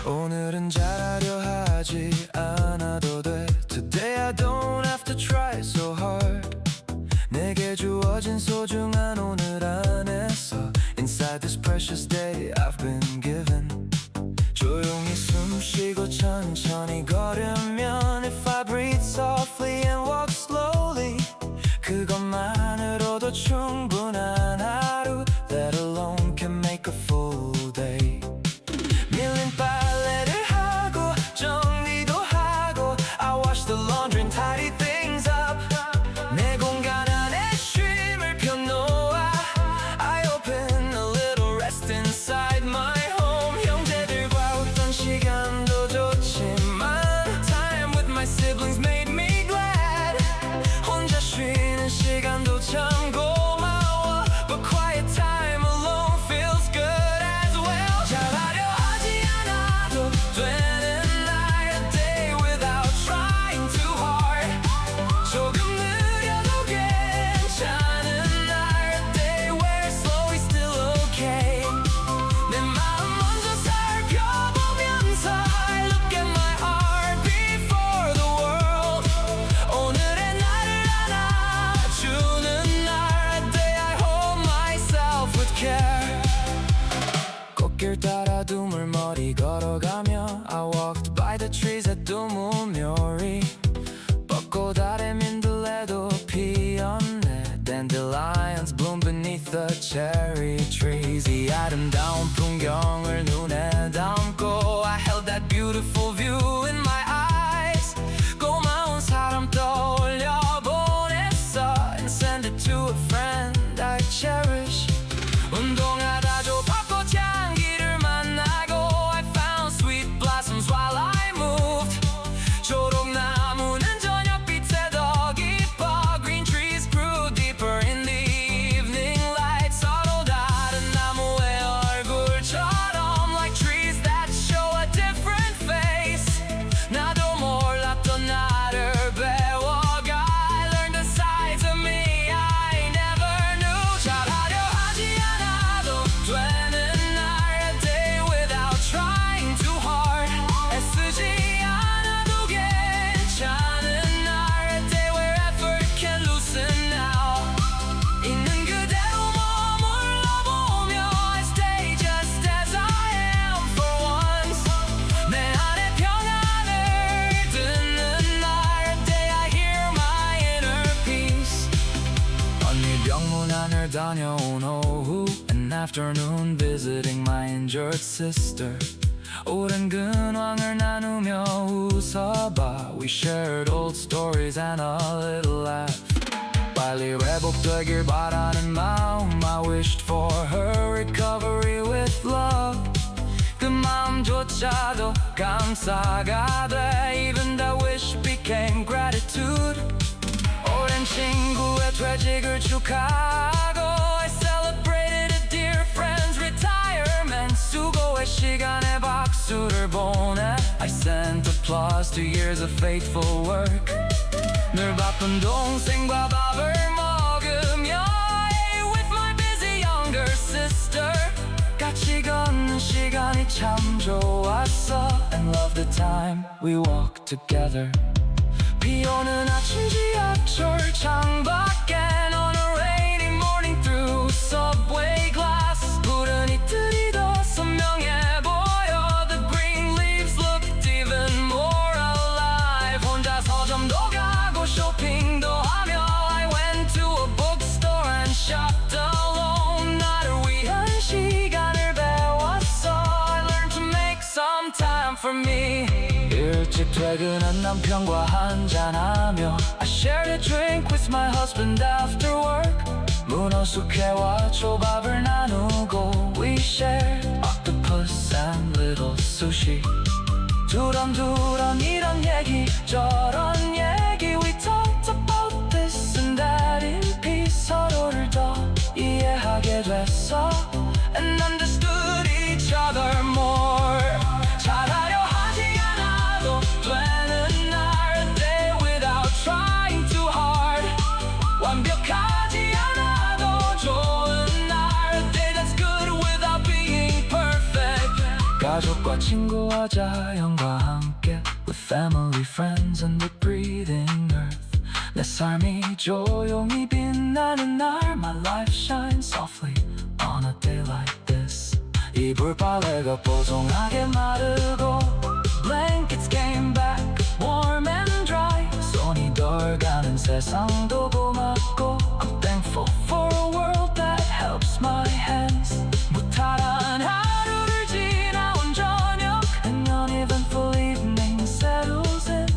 오늘은 잘하려 하지 않아도 돼. Today I don't have to try so hard. 내게 주어진 소중한 오늘 안에서 Inside this precious day I've been given. 조용히 숨쉬고 천천히 걸으면 If I breathe softly and walk slowly 그것만으로도 충분한 하루 Let alone can make a full day. 밀린 빨래를 하고 정리도 하고 I wash the laundry and tidy things up. 내 공간 안에 쉼을 펴놓아 I open a little rest inside my home. 형제들과 웃던 시간도 좋지만 Time with my siblings made me glad. 혼자 쉬는 시간도 참 고마워 But quiet time alone feels good as well. 잘하려 하지 않아도 되는 날 A day without trying too hard. 조금 느려도 괜찮은 날 A day where slow is still okay. 내 마음 먼저 살펴보면서 I look at my heart before the world. 오늘의 나를 안아주는 날 A day I hold myself with care. 꽃길 따라 두물머리 걸어가며 I walked by the trees at Dumulmeori. 벚꽃 아래 민들레도 피었네. Dandelions bloom beneath the cherry trees. 이 아름다운 풍경을 눈에 담고 I held that beautiful view in my eyes. 고마운 사람 떠올려 보냈어 And send it to a friend I cherish. 운동하다 저 벚꽃 향기를 만나고 I found sweet blossoms while I moved. 초록나무는 저녁빛에 더 깊어 Green trees grew deeper in the evening light. 서로 다른 나무의 얼굴처럼 Like trees that show a different face. 나도 몰랐던 나를 배워가 I learned the sides of me I never knew. 잘하려 하지 않아도 되는 날 A day without trying too hard. 애쓰지 않아도 괜찮은 날 A day where effort can loosen now. 있는 그대로 머물러 보며 I stay just as I am for once. 내 안에 평안을 듣는 날 A day I hear my inner peace. 언니 병문 안을 다녀온 오후 An afternoon visiting my injured sister. 오랜 근황을 나누며 웃어봐 We shared old stories and a little laugh. 빨리 회복되길 바라는 마음 I wished for her recovery with love. 그 마음조차도 감사가 돼 Even that wish became gratitude. 오랜 친구의 퇴직을 축하하고 I celebrated a dear friend's retirement. 수고의 시간에 박수를 보내 I sent applause to years of faithful work. 늘 바쁜 동생과 밥을 먹으며 I ate with my busy younger sister. 같이 걷는 시간이 참 좋았어 And love the time we walked together. 비오는 아침 지하철 창밖엔 On a rainy morning through subway glass. 푸른 이틀이 더 선명해 보여 The green leaves looked even more alive. 혼자 서점도 가고 쇼핑도 하며 I went to a bookstore and shopped alone. 나를 위한 시간을 배웠어 I learned to make some time for me. 일찍 퇴근한 남편과 한잔하며 I shared a drink with my husband after work. 문어 숙회와 초밥을 나누고 We shared octopus and little sushi. 두런두런 이런 얘기 저런 얘기 We talked about this and that in peace. 서로를 더 이해하게 됐어 And understood each other more. 잘하려 하지 않아 친구와 자연과 함께 With family, friends and the breathing earth 내 삶이 조용히 빛나는 날 My life shines softly on a day like this 이불 빨래가 뽀송하게 마르고 Blankets came back warm and dry 손이 덜 가는 세상도 고맙고 I'm thankful for a world that helps my hands 무탈한 하루를 지나온 저녁 And uneventful evening settles in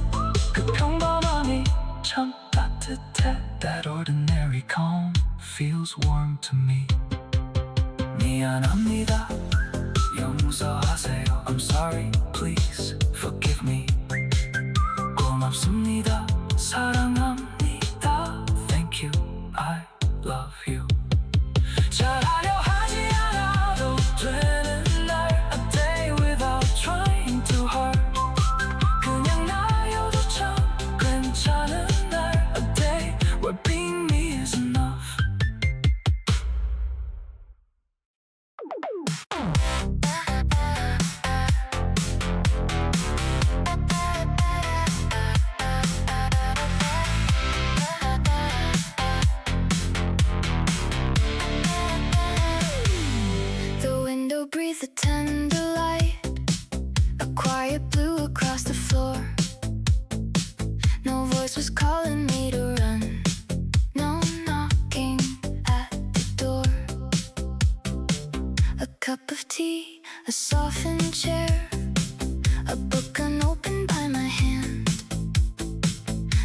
그 평범함이 참 따뜻해 That ordinary calm feels warm to me 미안합니다 용서하세요 I'm sorry please forgive me 고맙습니다 사랑합니다 Thank you I love you 잘하려 하지 않아도 되는 날 A day without trying too hard 그냥 나여도 참 괜찮은 날 A day where being me is enough Breathe the tender light A quiet blue across the floor No voice was calling me to run No knocking at the door A cup of tea, a softened chair A book unopened by my hand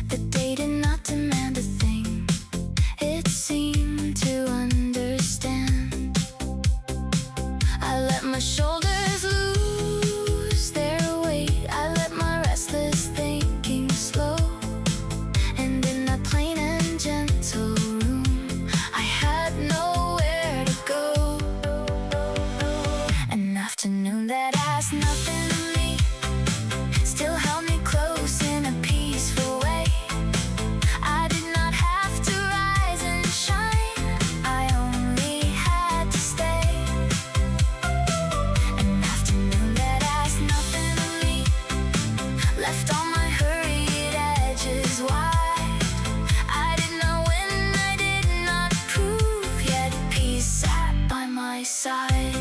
The day did not demand a thing It seemed to understand I let my shoulders lose their weight I let my restless thinking slow And in that plain and gentle room I had nowhere to go An afternoon that asked nothing of me Still held me close in a peaceful way I did not have to rise and shine I only had to stay Left all my hurried edges wide I did not win, I did not prove Yet peace sat by my side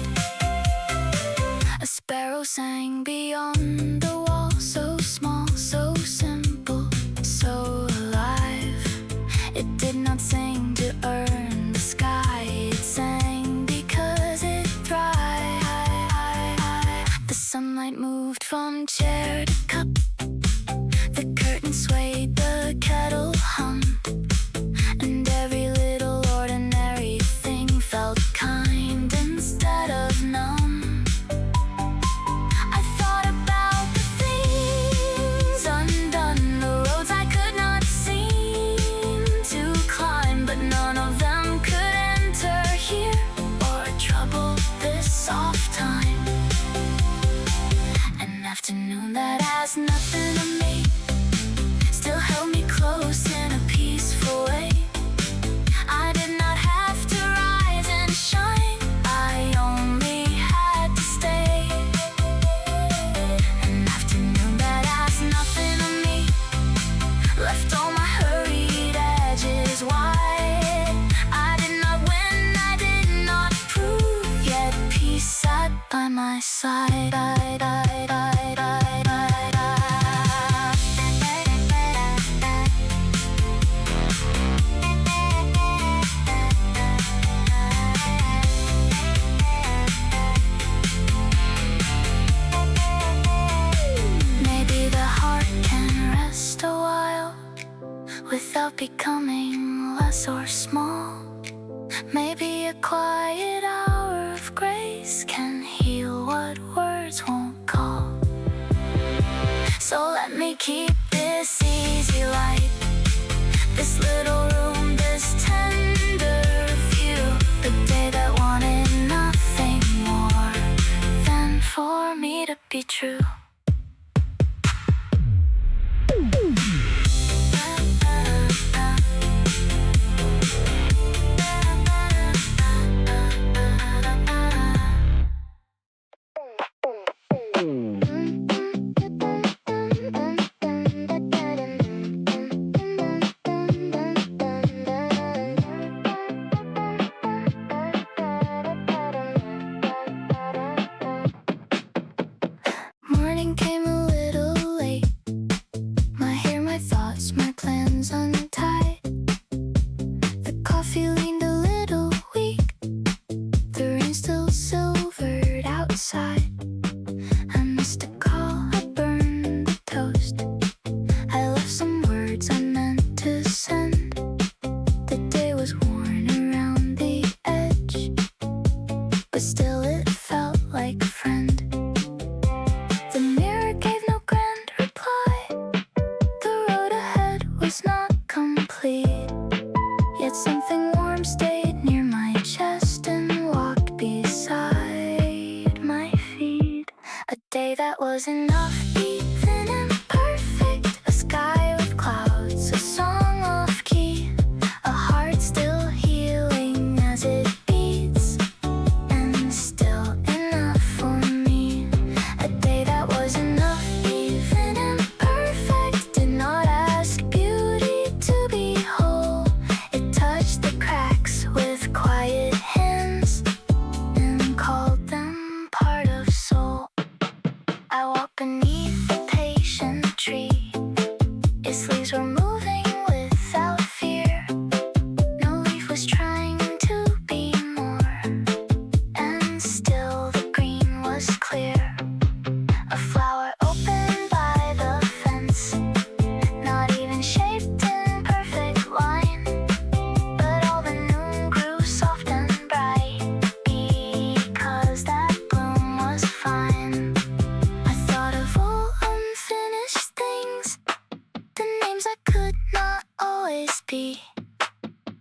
A sparrow sang beyond the wall So small, so simple, so alive It did not sing to earn the sky It sang because it thrived The sunlight moved from chair to cup The curtain swayed, the kettle hummed And every little ordinary thing felt kind instead of numb I thought about the things undone The roads I could not seem to climb But none of them could enter here Or trouble this soft time An afternoon that asked nothing of me Still held me close in a peaceful way I did not have to rise and shine I only had to stay An afternoon that asked nothing of me Left all my hurried edges wide I did not win, I did not prove Yet peace sat by my side Without becoming less or small Maybe a quiet hour of grace Can heal what words won't call So let me keep this easy light This little room, this tender view The day that wanted nothing more Than for me to be true was enough, even imperfect. A sky with clouds, a song off key, a heart still healing as it beats, and still enough for me. A day that was enough, even imperfect. Did not ask beauty to be whole. It touched the cracks with quiet hands and called them part of soul. I walked beneath a patient tree. Its leaves were moving without fear. No leaf was trying to be more, and still the green was clear. A flower opened by the fence, not even shaped in perfect line, but all the noon grew soft and bright because that bloom was fine. I thought of all unfinished things, the names I could not always be.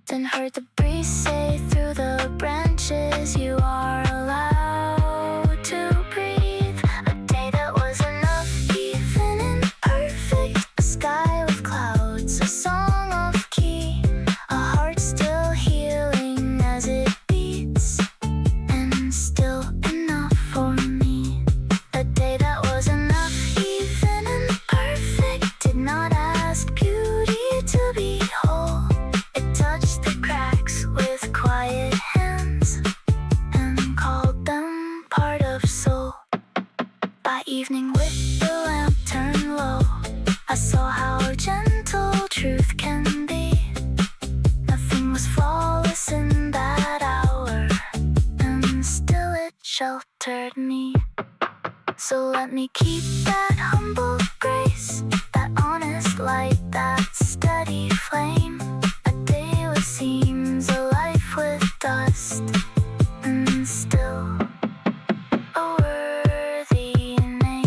Then heard the breeze say through the branches, you are allowed to breathe. A day that was enough, even imperfect. A sky with clouds, a song off key, a heart still healing as it beats, and still enough for me. A day that was enough, even imperfect. Did not ask beauty to be whole. It touched the cracks with quiet hands and called them part of soul. By evening with the lamp turned low, I saw how gentle truth can be. Nothing was flawless in that hour, and still it sheltered me. So let me keep that humble grace, that honest light, that steady flame. A day with seams, a life with dust, and still a worthy name.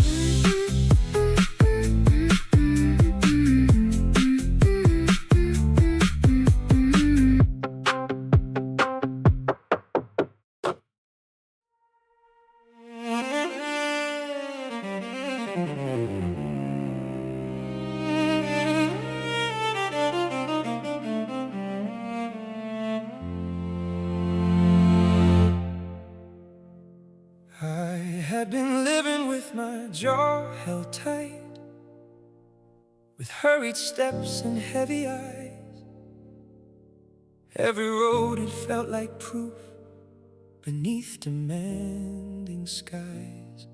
I had been living with my jaw held tight, with hurried steps and heavy eyes. Every road it felt like proof beneath demanding skies.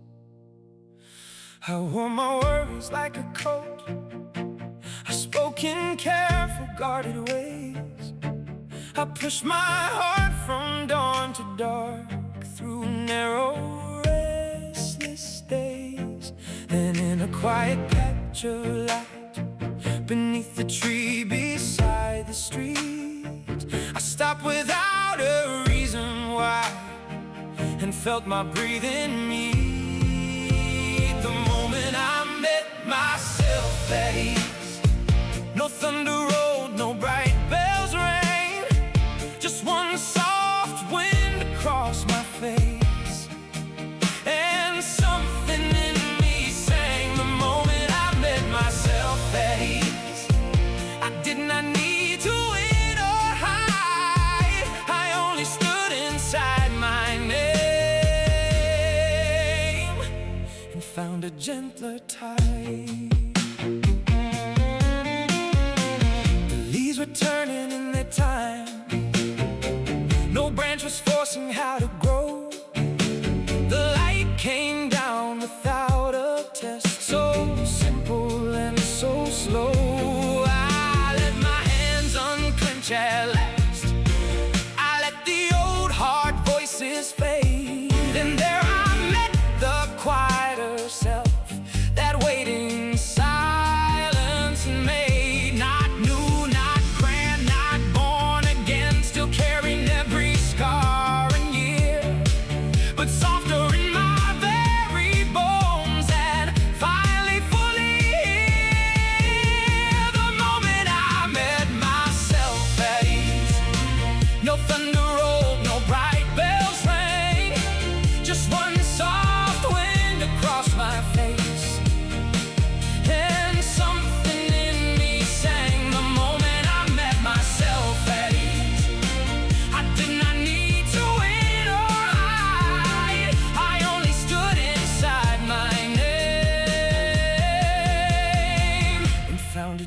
I wore my worries like a coat, I spoke in careful, guarded ways. I pushed my heart from dawn to dark, through narrow, restless days. Then in a quiet patch of light, beneath the tree beside the street, I stopped without a reason why, and felt my breathing meet. The moment I met myself at ease, no thunder rolled, no bright bells rang, just one soft wind across my face, and something in me sang. The moment I met myself at ease, I did not need to win or hide, I only stood inside my name and found a gentler tide. The leaves were turning in their time, no branch was forcing how to grow. The light came down without a test, so simple and so slow. I let my hands unclench at last, I let the old hard voices fade, and there I met the quieter self, that waiting silence made. Not new, not grand, not born again, still carrying every scar and year.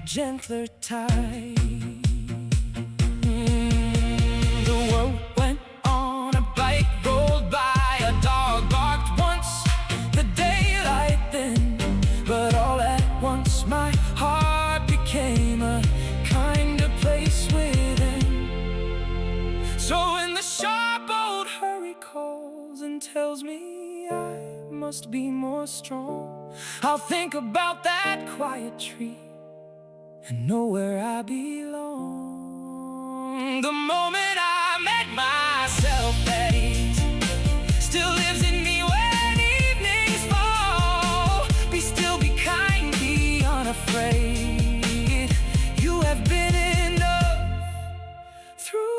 gentler tide. The world went on, a bike rolled by, a dog barked once, the daylight thinned. But all at once my heart became a kinder place within. So when the sharp old hurry calls and tells me I must be more strong, I'll think about that quiet tree and know where I belong. The moment I met myself at ease still lives in me when evenings fall. Be still, be kind, be unafraid. You have been enough through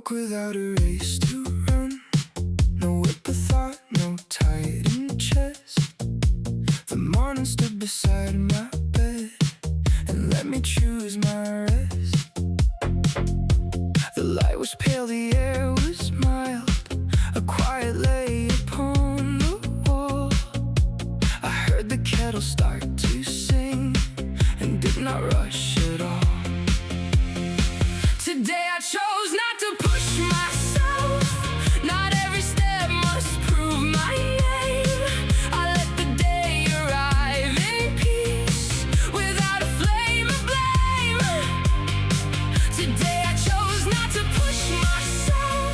without a race to run, no whip of thought, no tightened chest. The morning stood beside my bed and let me choose my rest. The light was pale, the air was mild, a quiet lay upon the wall. I heard the kettle start to sing and did not rush at all. Today I chose not to push myself. Not every step must prove my aim. I let the day arrive in peace without a flame of blame. Today I chose not to push myself.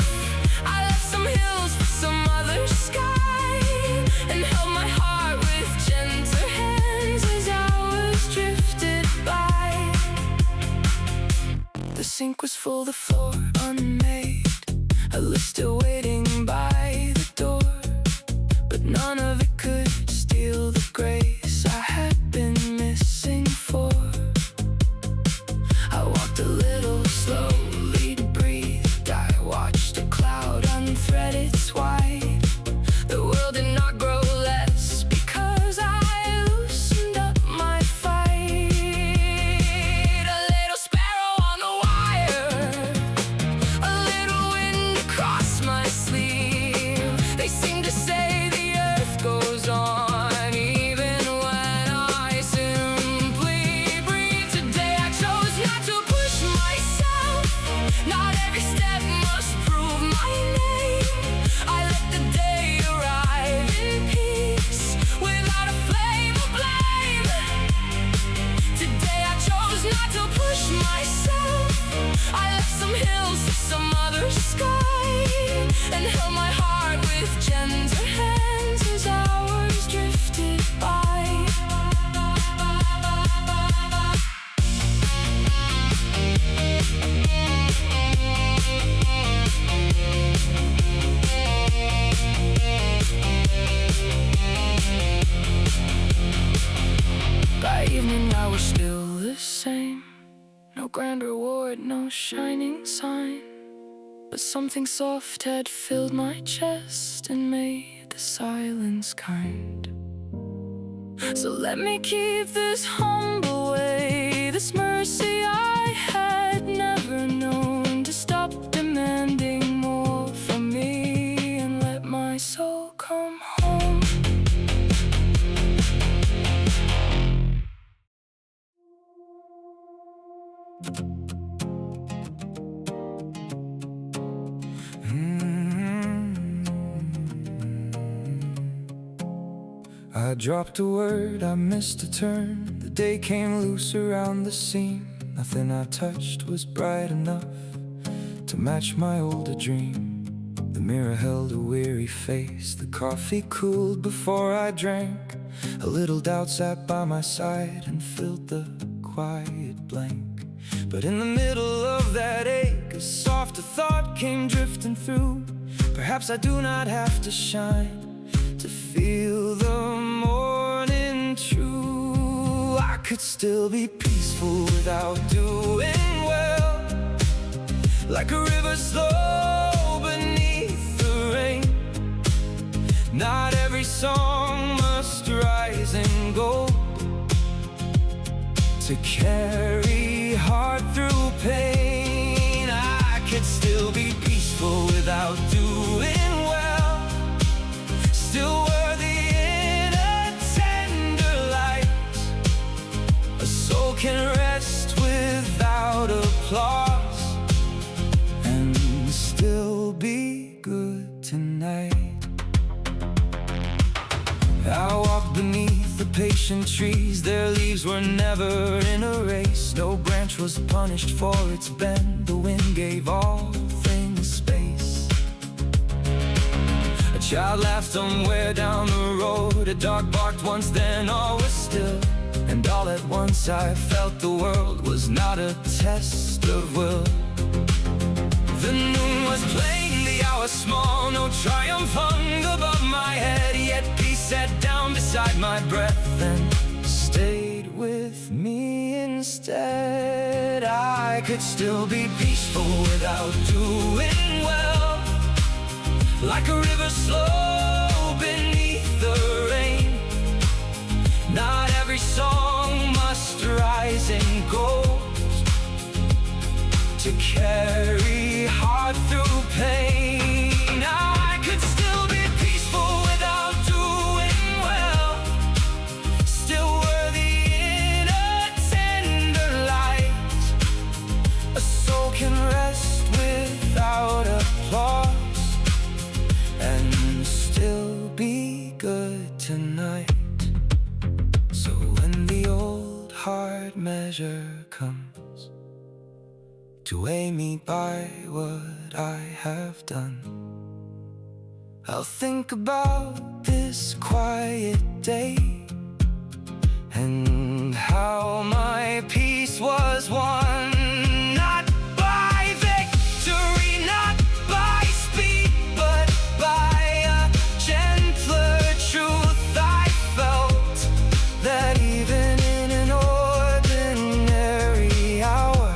I left some hills for some other sky and held my heart with gentle hands as hours drifted by. The sink was full, the floor unmade, a list still waiting by the door. But none of it could steal the grace I had been missing for. I walked a little slowly, breathed. I watched a cloud unthread its white. The world did not grow less because I loosened up my fight. A little sparrow on the wire, a little wind across my sleeve. They seem to say the earth goes on even when I simply breathe. Today I chose not to push myself. Not every step must prove my name. I let the day arrive in peace without a flame of blame. Today I chose not to push myself. I left some hills for some other sky and held my heart with gentle hands as hours drifted by. By evening I was still the same. No grand reward, no shining sign, but something soft had filled my chest and made the silence kind. So let me keep this humble way, this mercy I had never known, to stop demanding more from me and let my soul come home. I dropped a word, I missed a turn. The day came loose around the seam. Nothing I touched was bright enough to match my older dream. The mirror held a weary face. The coffee cooled before I drank. A little doubt sat by my side and filled the quiet blank. But in the middle of that ache, a softer thought came drifting through. Perhaps I do not have to shine to feel the morning true. I could still be peaceful without doing well. like a river slow beneath the rain. Not every song must rise and go to carry heart through pain. I could still be peaceful without doing well, still worthy in a tender light. A soul can rest without applause and still be good tonight. I walked beneath the patient trees, their leaves were never in a race. No branch was punished for its bend, the wind gave all things space. A child laughed somewhere down the road, a dog barked once, then all was still. And all at once I felt the world was not a test of will. The noon was plain, the hour small, no triumph hung above my head, yet peace sat down beside my breath and stayed with me instead. I could still be peaceful without doing well, like a river slow beneath the rain. Not every song must rise and go to carry heart through pain. I could still be peaceful without doing well, still worthy in a tender light. A soul can rest without applause and still be good tonight. So when the old hard measure comes to weigh me by what I have done, I'll think about this quiet day and how my peace was won. Not by victory, not by speed, but by a gentler truth. I felt that even in an ordinary hour,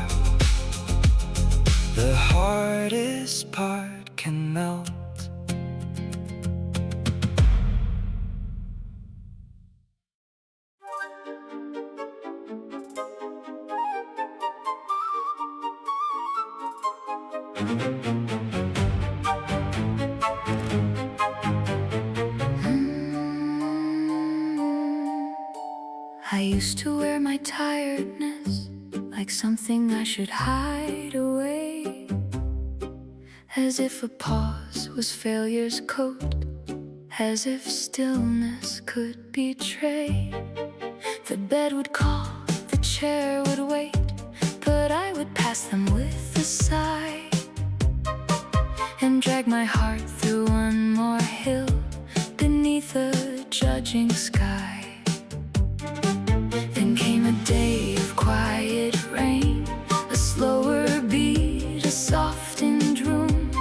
the hardest part can melt. I used to wear my tiredness like something I should hide away, as if a pause was failure's coat, as if stillness could betray. The bed would call, the chair would wait, but I would pass them with a sigh and drag my heart through one more hill beneath a judging sky. Then came a day of quiet rain, a slower beat, a softened room.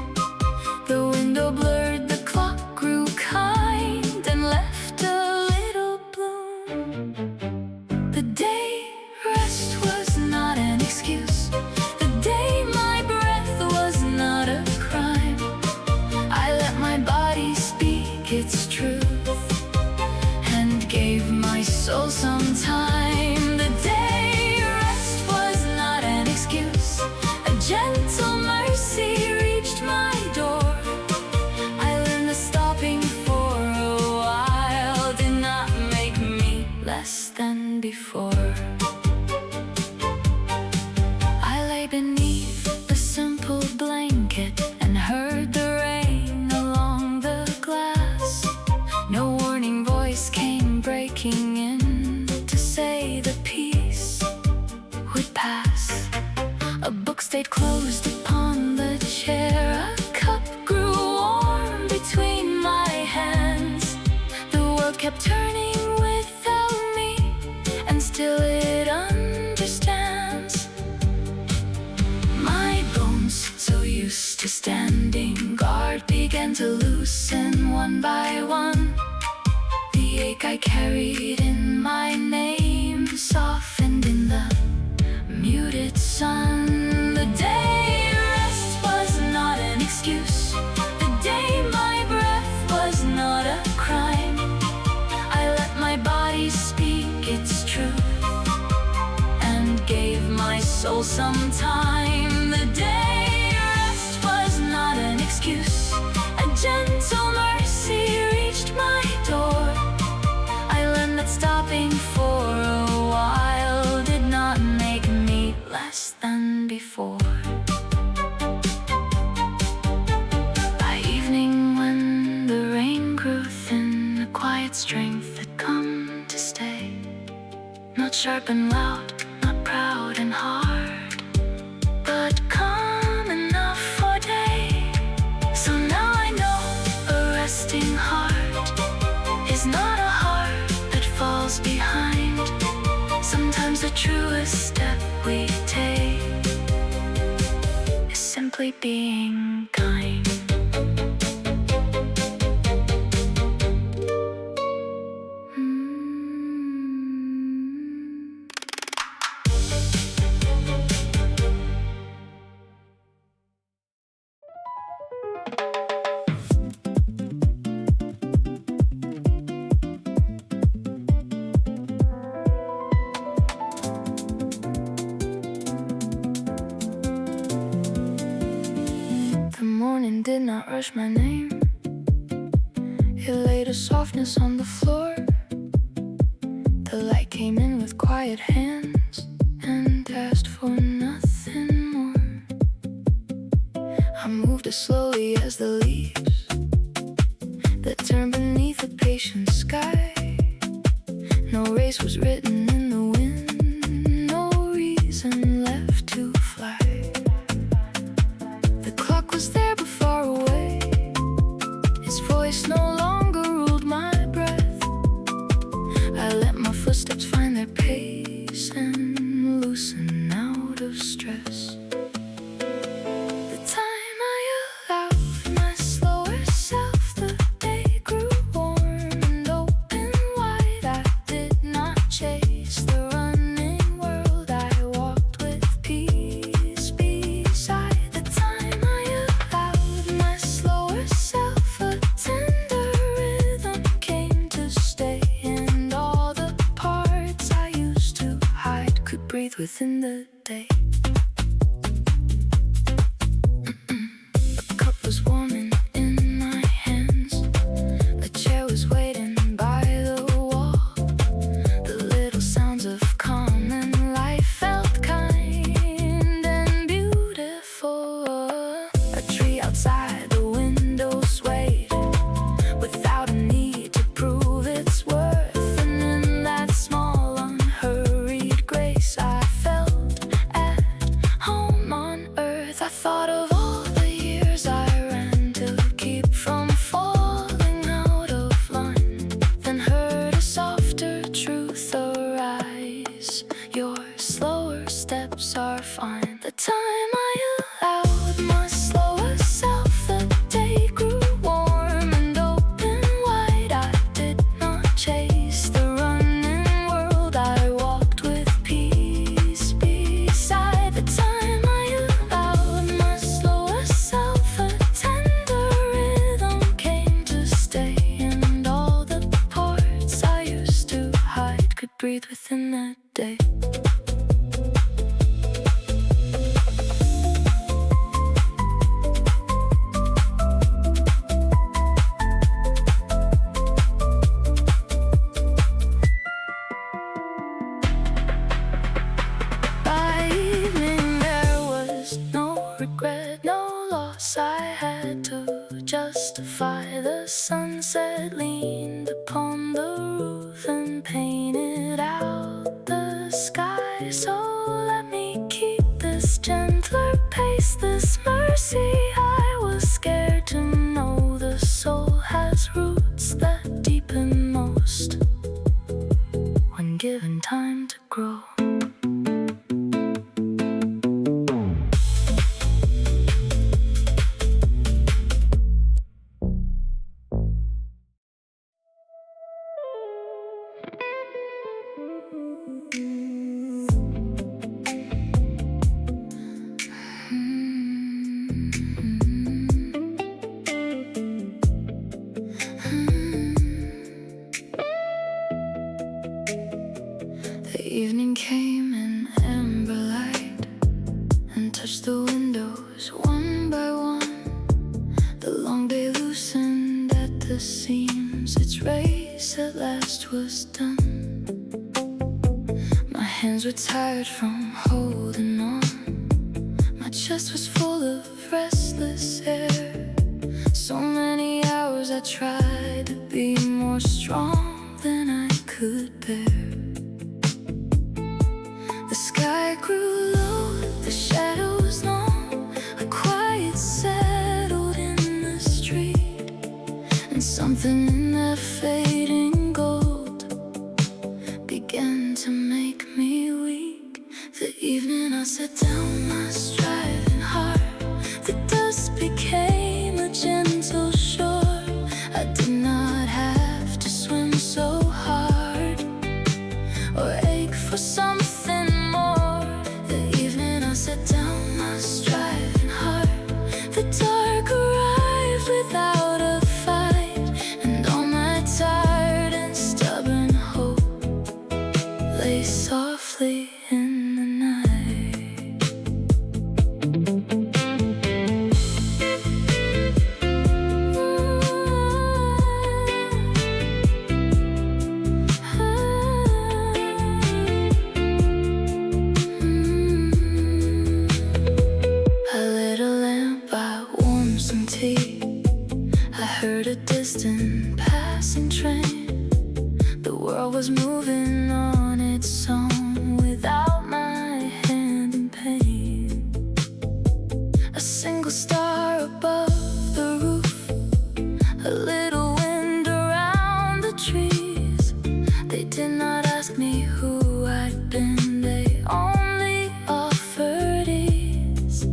The window blurred, the clock grew kind and left a little bloom. The day rest was not an excuse, the day my breath was not a crime. I let my body speak its truth and gave my soul some time. The day rest was not an excuse, a gentle mercy reached my door. I learned the stopping for a while did not make me less than before. I lay beneath a simple blanket and heard the rain along the glass. No warning voice came breaking in to say the peace would pass. A book stayed closed upon the chair, a cup grew warm between my hands. The world kept turning without me, and still it understands. My bones, so used to standing guard, began to loosen one by one. The ache I carried in my name softened in the muted sun. The day rest So sometime the day rest was not an excuse. A gentle mercy reached my door. I learned that stopping for a while did not make me less than before. By evening when the rain grew thin, a quiet strength had come to stay. Not sharp and loud, not proud and hard, but calm enough for day. So now I know a resting heart is not a heart that falls behind. Sometimes the truest step we take is simply being kind. The morning did not rush my name. It laid a softness on the floor. The light came in with quiet hands and asked for nothing more. I moved as slowly as the leaves that turned beneath a patient sky. No race was written in the wind, no reason left to fly. The clock was there but far away. His voice no longer ruled my breath. I let my footsteps find their pace and loosen out of stress. The time I allowed my slower self, the day grew warm and open wide. I did not chase the running world, I walked with peace beside. The time I allowed my slower self, a tender rhythm came to stay. And all the parts I used to hide could breathe within the day. A cup was warming in my hands. A chair was waiting by the wall. The little sounds of common life felt kind and beautiful. A tree outside the window swayed without a need to prove its worth. And in that small unhurried grace I felt at home on earth. I thought of all the years I ran to keep from falling out of line, then heard a softer truth arise: your slower steps are fine. The time I allowed my slower self, the day grew warm and open wide. I did not chase the running world, I walked with peace beside. The time I allowed my slower self, a tender rhythm came to stay. And all the parts I used to hide could breathe within that day. By evening there was no regret, no loss I had to justify. The sunset leaned upon the roof and painted out the sky. So let me keep this gentler pace, this mercy. I was scared to know the soul has roots that deepen most when given time to grow. touched the windows one by one. The long day loosened at the seams. Its race at last was done. My hands were tired from holding on. My chest was full of restless air. So many hours I tried to be more strong than I could bear. The sky grew low, the shadows long. A quiet settled in the street, and something in that fading gold began to make me weak. The evening I sat down, my striving heart. The dust became a gentle shore. I did not have to swim so hard or ache for something more. The evening I sat down, my striving heart. The dark arrived without a fight, and all my tired and stubborn hope lay softly in the night. I lit a lamp, I warmed some tea. I heard a distant passing train. The world was moving on its own without my hand in pain. A single star above the roof, a little wind around the trees. They did not ask me who I'd been, they only offered ease.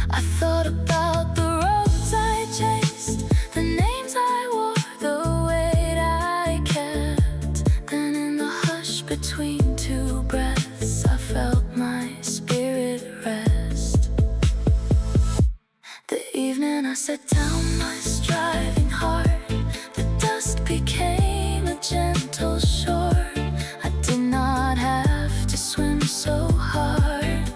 I thought about the roads I chased, the names I wore, the weight I kept. Then in the hush between two breaths, I felt my spirit rest. The evening I sat down, my striving heart. The dust became a gentle shore. I did not have to swim so hard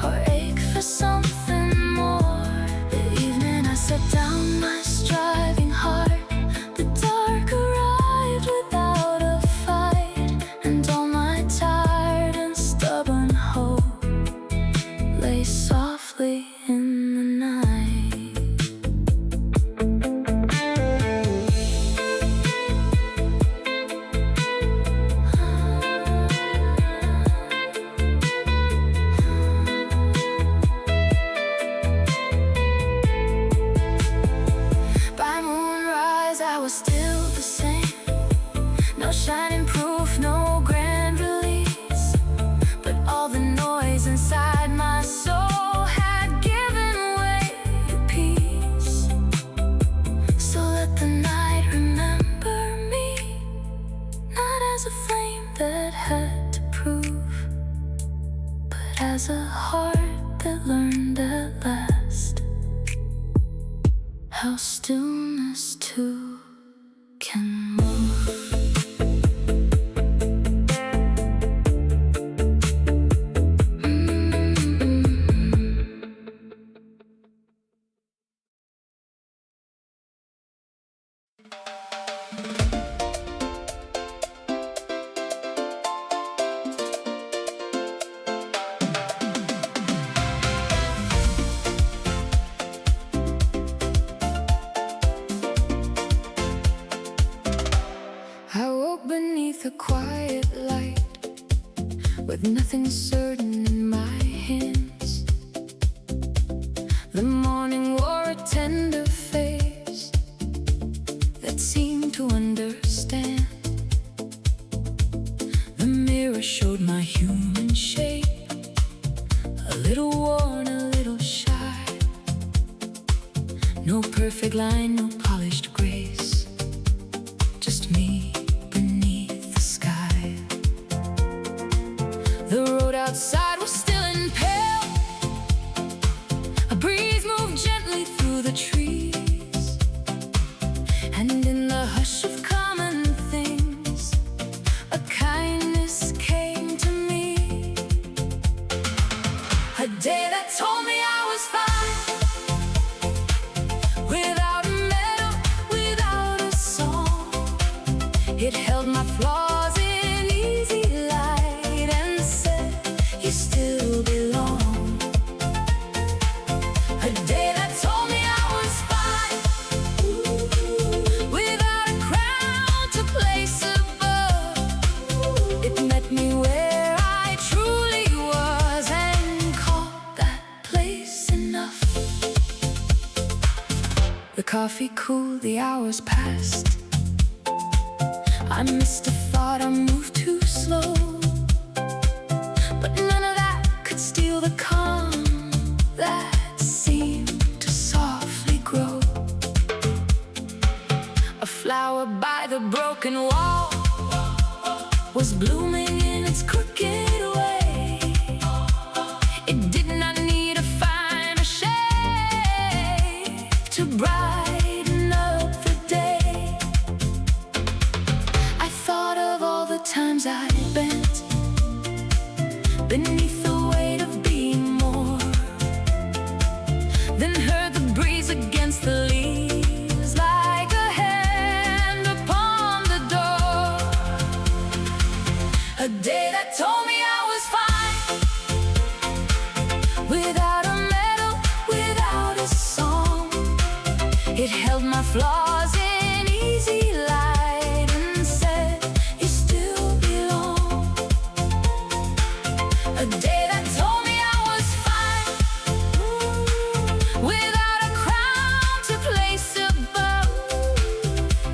or ache for something more. The evening I sat down, my striving heart. The dark arrived without a fight, and all my tired and stubborn hope lay softly in the night. By moonrise I was still the same. No shining proof, no grand release, but all the noise inside my soul had given way to peace. So let the night remember me, not as a flame that had to prove, but as a heart that learned at last how stillness too can move. I woke beneath a quiet light, with nothing certain in my hands. The morning wore a tender face that seemed to understand. The mirror showed my human shape, a little worn, a little shy. No perfect line, no polished grace, just me beneath the sky. The road outside was still and pale. A breeze moved gently through the trees, and in the hush of common things, a kindness came to me. A day that told me I was fine, without a medal, without a song. It held my flaws in easy light and said, you still belong. A day that told me I was fine, without a crown to place above. It met me where I truly was and called that place enough. The coffee cooled, the hours passed. I missed a thought, I moved too slow, but none of that could steal the calm that seemed to softly grow. A flower by the broken wall was blooming in its crooked way. It did not need a finer shade to brighten up the day. I thought of all the times I bent beneath the weight of being more, then heard the breeze against the leaves like a hand upon the door. A day that told me I was fine, without a medal, without a song. It held my flaws in easy light and said, you still belong. A day that told me I was fine, without a crown to place above.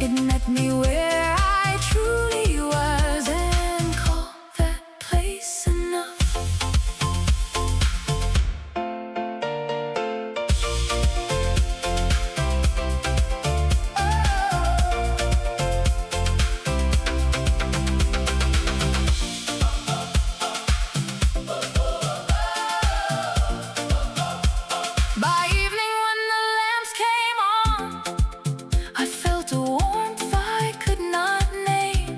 It met me where I truly was and called that place enough. By evening when the lamps came on, I felt a warmth I could not name.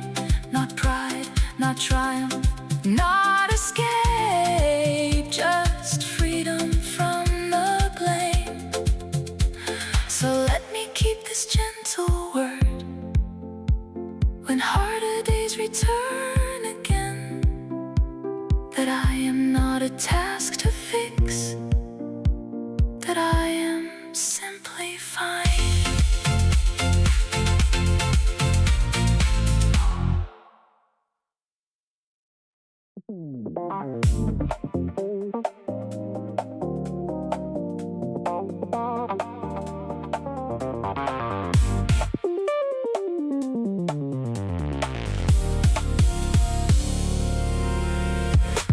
Not pride, not triumph, not escape, just freedom from the blame. So let me keep this gentle word when harder days return again, that I am not a task to fix, that I am simply fine.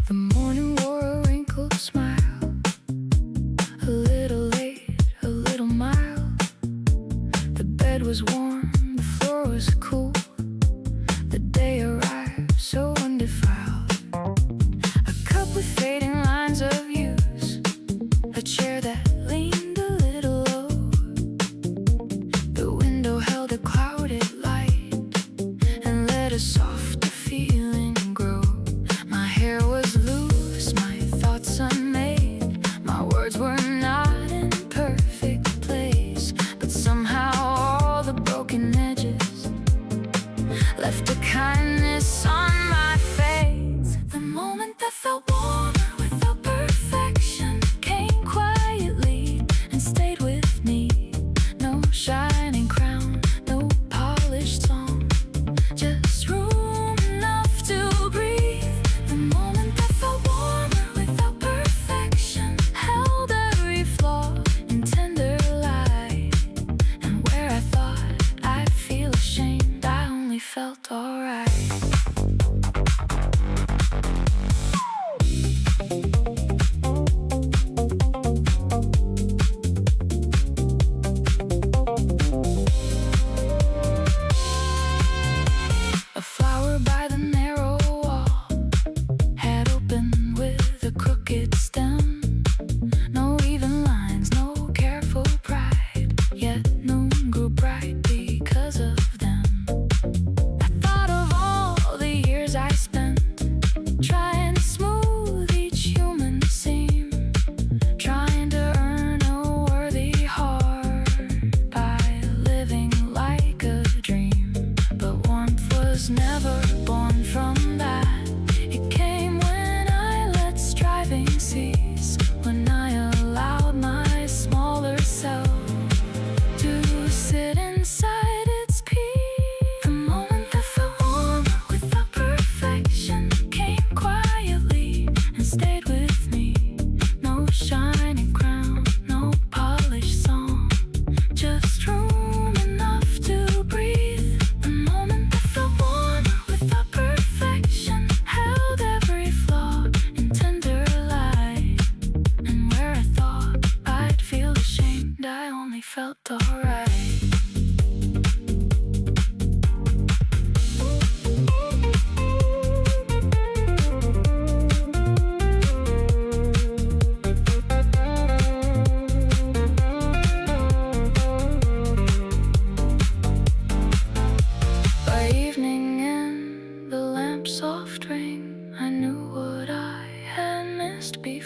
The morning wore a wrinkled smile, a little late, a little mild. The bed was warm, the floor was cool. The day arrived so undefiled. A cup with fading lines of use, a chair that leaned a little low. The window held a clouded light and let a softer feeling grow. My hair was loose, my thoughts unmade. My words were not in perfect place, but somehow all the broken edges left a kindness on my face. The moment that felt warmer with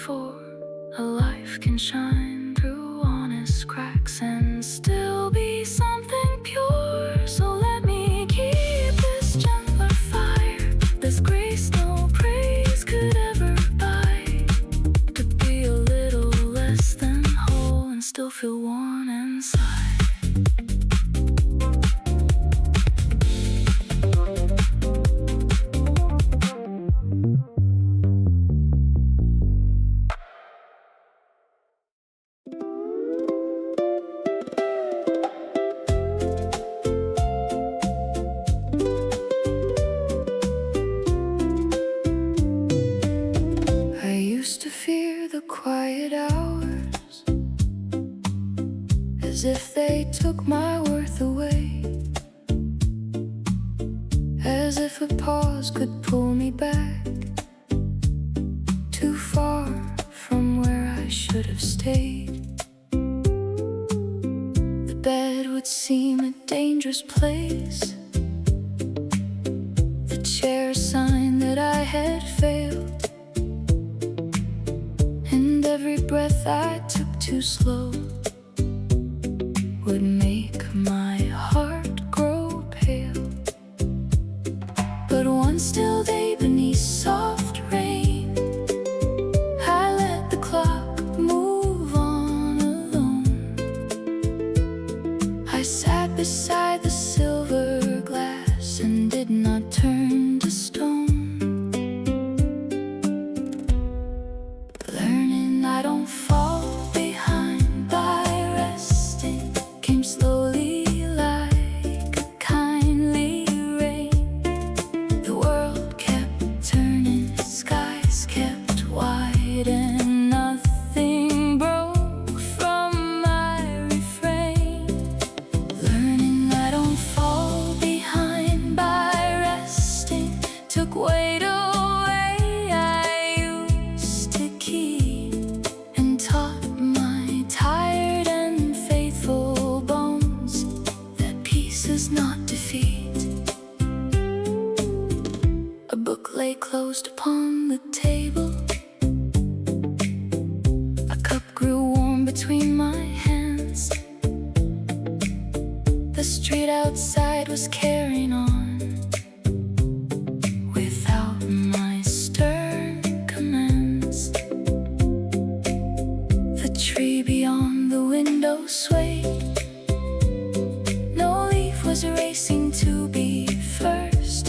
for a life can shine through honest cracks and still be something pure. So let me keep this gentler fire, this grace no praise could ever buy, to be a little less than whole and still feel warm inside. Quiet hours, as if they took my worth away, as if a pause could pull me back too far from where I should have stayed. The bed would seem a dangerous place, the chair a sign that I had failed. Every breath I took too slow would make my heart grow pale. But one still day beneath soft rain, I let the clock move on alone. I sat beside the silver glass and did not turn to stone. I don't fall behind by resting, came slowly like a kindly rain. The world kept turning, skies kept wide, and nothing broke from my refrain. Learning I don't fall behind by resting took weight away I used to keep. Taught my tired and faithful bones that peace is not defeat. A book lay closed upon the table, a cup grew warm between my hands. The street outside was carrying on without my stern commands. The tree beyond the window swayed, no leaf was racing to be first.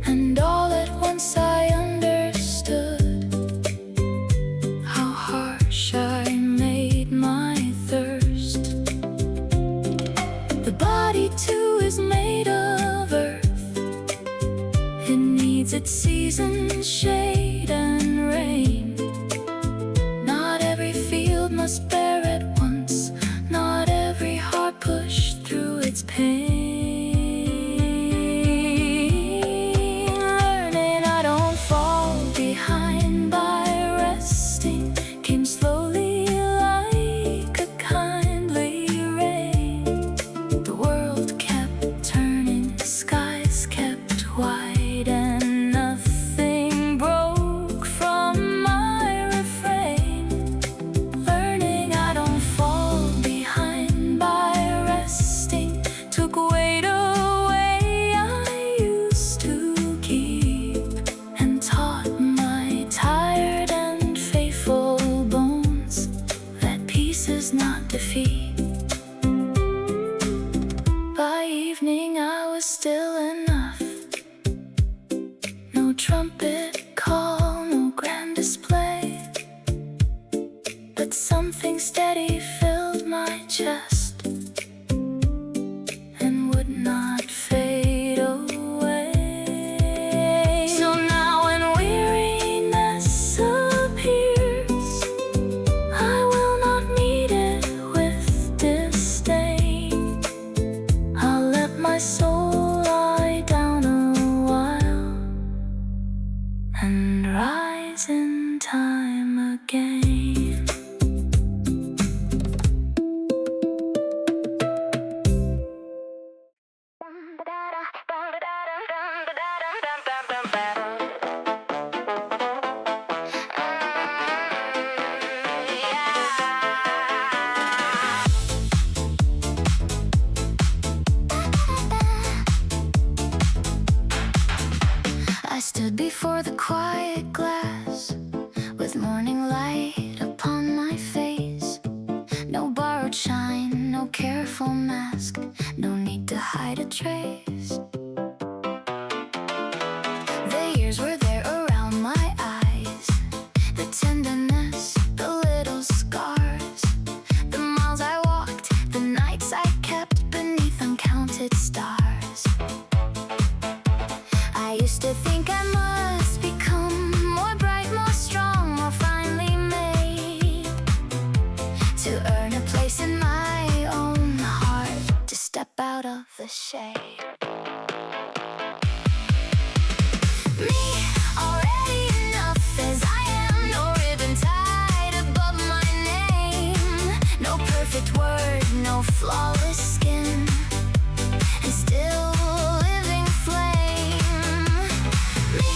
And all at once I understood how harsh I made my thirst. The body too is made of earth, it needs its seasons, shade and rain. Must bear at once, not every heart pushed through its pain. Learning I don't fall behind by resting came slowly like a kindly rain. The world kept turning, skies kept wide, and nothing broke from my refrain. I don't fall behind by resting took weight away I used to keep, and taught my tired and faithful bones that peace is not defeat. By evening I was still enough, no trumpet call, no grand display, but something steady filled my chest and would not fade away. So now when weariness appears, I will not meet it with disdain. I'll let my soul lie down a while and rise in time again. trace. The years were there around my eyes, the tenderness, the little scars, the miles I walked, the nights I kept beneath uncounted stars. I used to think I must become more bright, more strong, more finely made to earn a place in my own heart, to step out of the shade. Me, already enough as I am, no ribbon tied above my name, no perfect word, no flawless skin, and still living flame. Me,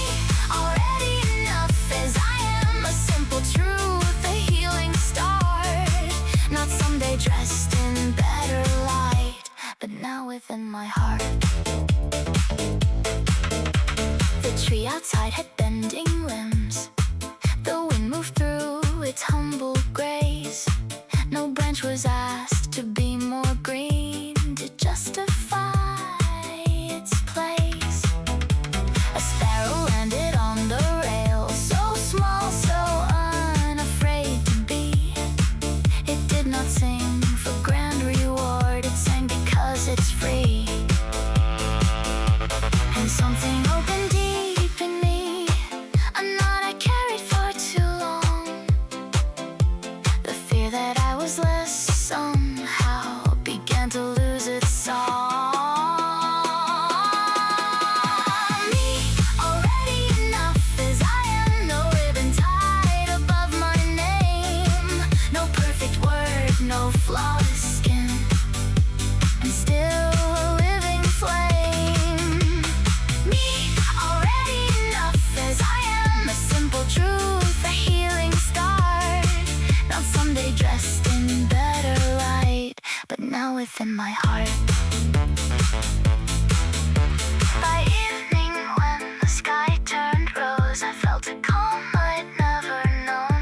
already enough as I am, a simple truth, a healing start, not someday dressed in better light, but now within my heart. The tree outside had bending limbs, the wind moved through its humble grace. No branch was asked to be more green to justify its place. A sparrow landed on the rail, so small, so unafraid to be. It did not sing for grand reward, it sang because it's free. And something opened deep in me, a knot I carried for too long. The fear that I was less somehow began to lose its song. Me, already enough as I am, no ribbon tied above my name, no perfect word, no flawless skin, and still a living flame. Me, already enough as I am, a simple truth, a healing start, not someday dressed in better light, but now within my heart. By evening when the sky turned rose, I felt a calm I'd never known.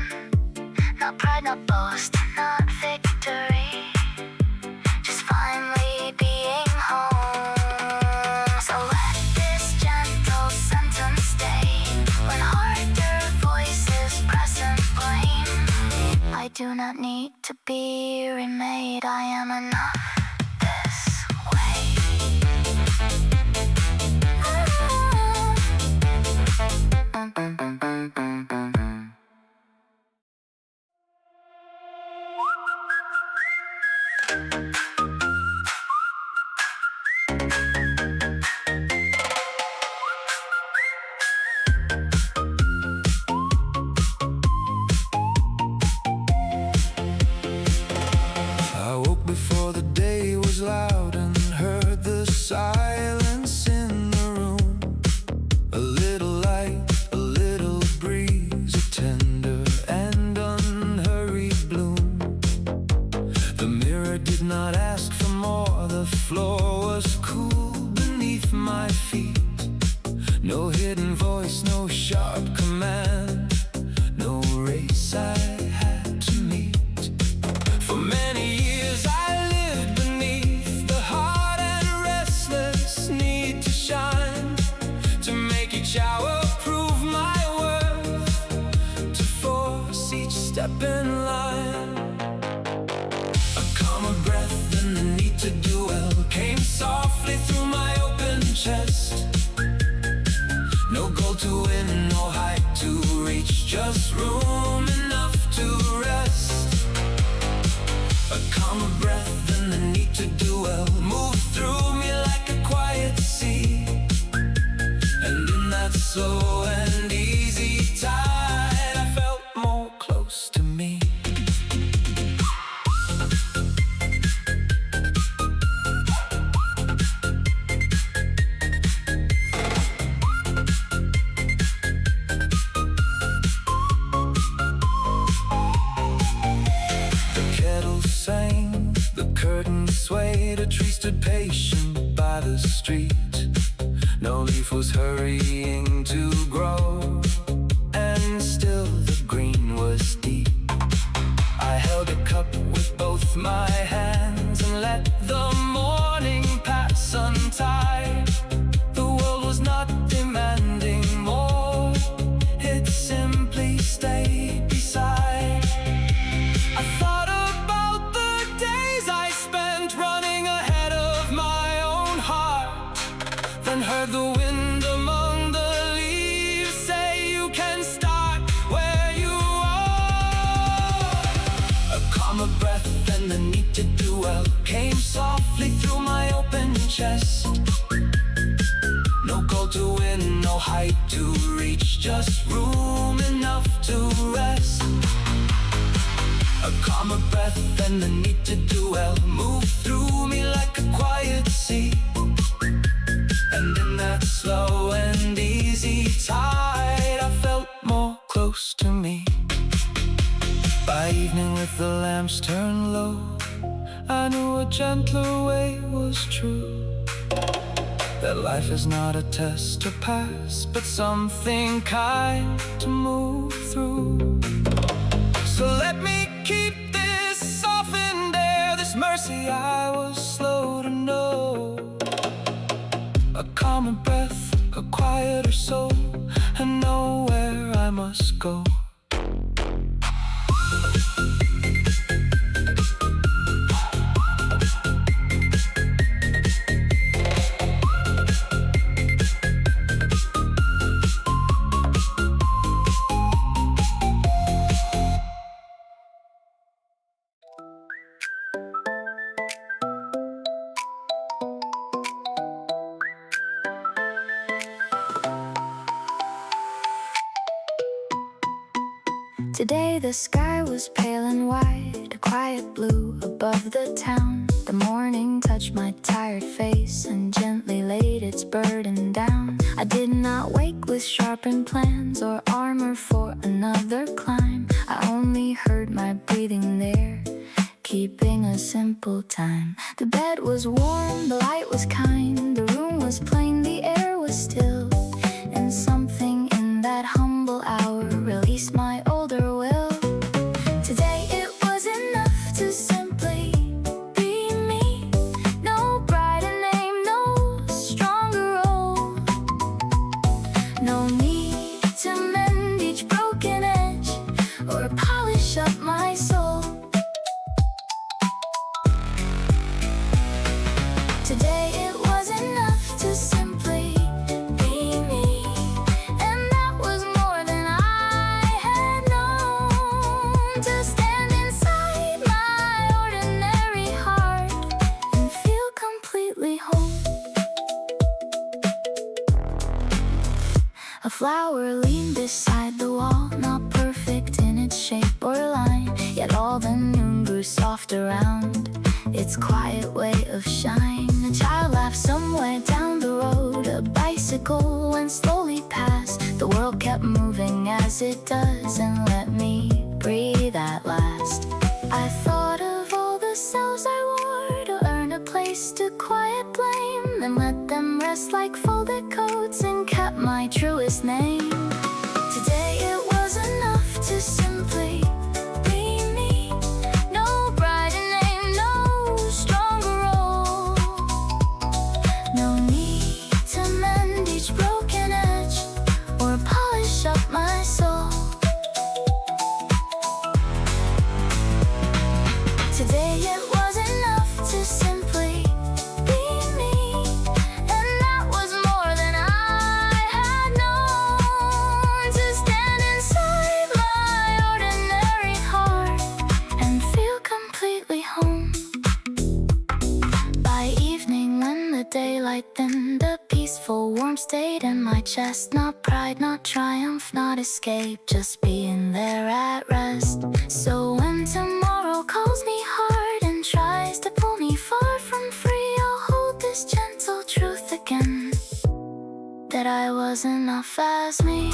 Not pride, not boast, not victory, just finally being home. So let this gentle sentence stay when harder voices press and blame. I do not need to be remade, I am enough this way. I woke before the day was loud and heard the silence in the room. A little light, a little breeze, a tender and unhurried bloom. The mirror did not ask for more, the floor was cool beneath my feet. No hidden voice, no sharp command, no race I had to meet. For many years I lived beneath the hard and restless need to shine, to make each hour prove my worth, to force each step in line. A calmer breath and the need to do well came softly through my open chest. No goal to win, no height to reach, just room enough to rest. A calmer breath and the need to do well moved through me like a quiet sea. And in that slow and easy tide, I felt more close to me. Sang, the curtains swayed, a tree stood patient by the street. No leaf was hurrying to love came softly through my open chest. No goal to win, no height to reach, just room enough to rest. A calmer breath and the need to do well moved through me like a quiet sea. And in that slow and easy tide, I felt more close to me. By evening with the lamps turned low, I knew a gentler way was true. That life is not a test to pass, but something kind to move through. So let me keep this softened air, this mercy I was slow to know. A calmer breath, a quieter soul, and know where I must go. Today the sky was pale and white, a quiet blue above the town. The morning touched my tired face and gently laid its burden down. I did not wake with sharpened plans or armor for another climb. I only heard my breathing there, keeping a simple time. The bed was warm, the light was kind, the room was plain, the air was still. And something in that humble hour released my older will. Today it was enough to simply be me. No brighter name, no stronger role. No need to mend each broken edge or polish up my soul. Today it was enough to simply be me, and that was more than I had known. To stand inside my ordinary heart and feel completely home. A flower leaned beside the wall, not perfect in its shape or line, yet all the noon grew soft around its quiet way of shine. A child laughed somewhere down the road, a bicycle went slowly past. The world kept moving as it does and let me breathe at last. I thought of all the selves I wore to earn a place to quiet blame, then let them rest like folded coats and kept my truest name. Today it was enough to simply be me. No brighter name, no stronger role. No need to mend each broken edge or polish up my soul. Today it was enough to simply be me, and that was more than I had known. To stand inside my ordinary heart and feel completely home. By evening when the daylight thinned, a peaceful warmth stayed in my chest. Not pride, not triumph, not escape, just being there at rest. So when tomorrow calls me hard and tries to pull me far from free, I'll hold this gentle truth again, that I was enough as me.